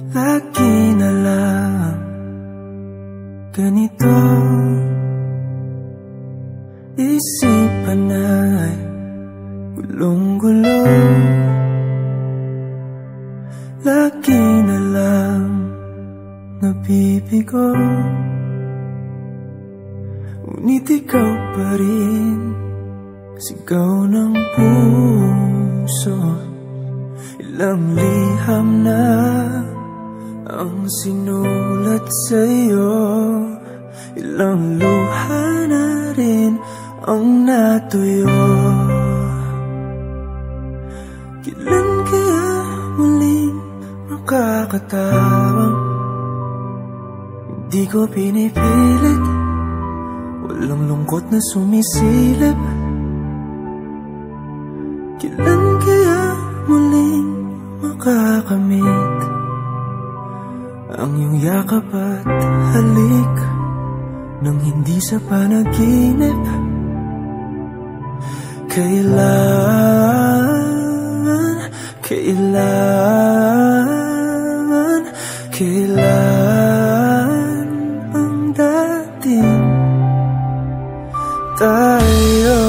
Lagi na lang ganito, isipan ay gulong-gulo. Lagi na lang nabibigo, ngunit ikaw pa rin sigaw ng puso. Ilang liham na ang sinulat sa'yo, ilang luha na rin ang natuyo. Kailan kaya muling makakatawang hindi ko pinipilit, walang lungkot na sumisilip. Kailan kaya muling makakamit ang iyong yakap at halik nang hindi sa panaginip? Kailan ang dating tayo?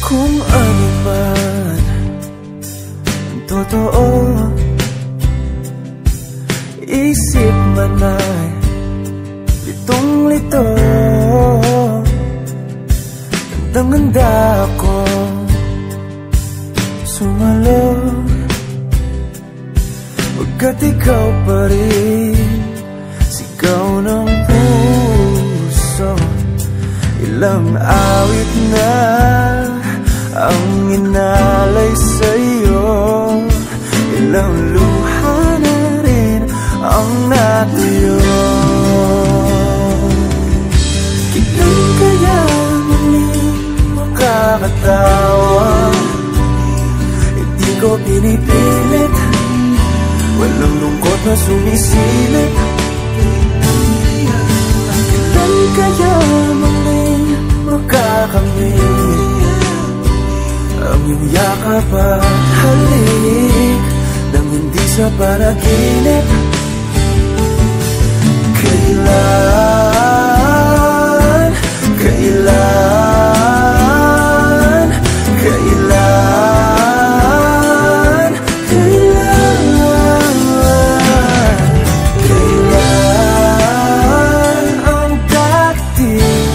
Kung ano man ang totoo, isip man ay litong-lito. Handang-handa ako sumalo, pagkat ikaw pa rin sigaw ng puso. Ilang awit na ang inalay sa'yo, ilang luha na rin ang natuyo. Kailan kaya muling makakatawa? Hindi ko pinipilit, walang lungkot na sumisilip. Kailan kaya muling makakamit ang iyong yakap at halik nang hindi sa panaginip? Kailan ang dating?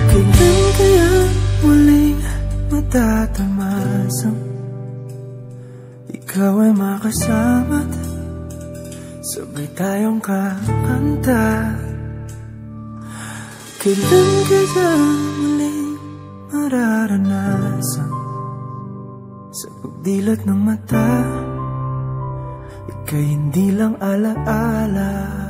Kailan kaya muling matatamasang ikaw ay makasama't sabay tayong kakanta? Kailan kaya muling mararanasan sa pagdilat ng mata ika'y hindi lang alaala?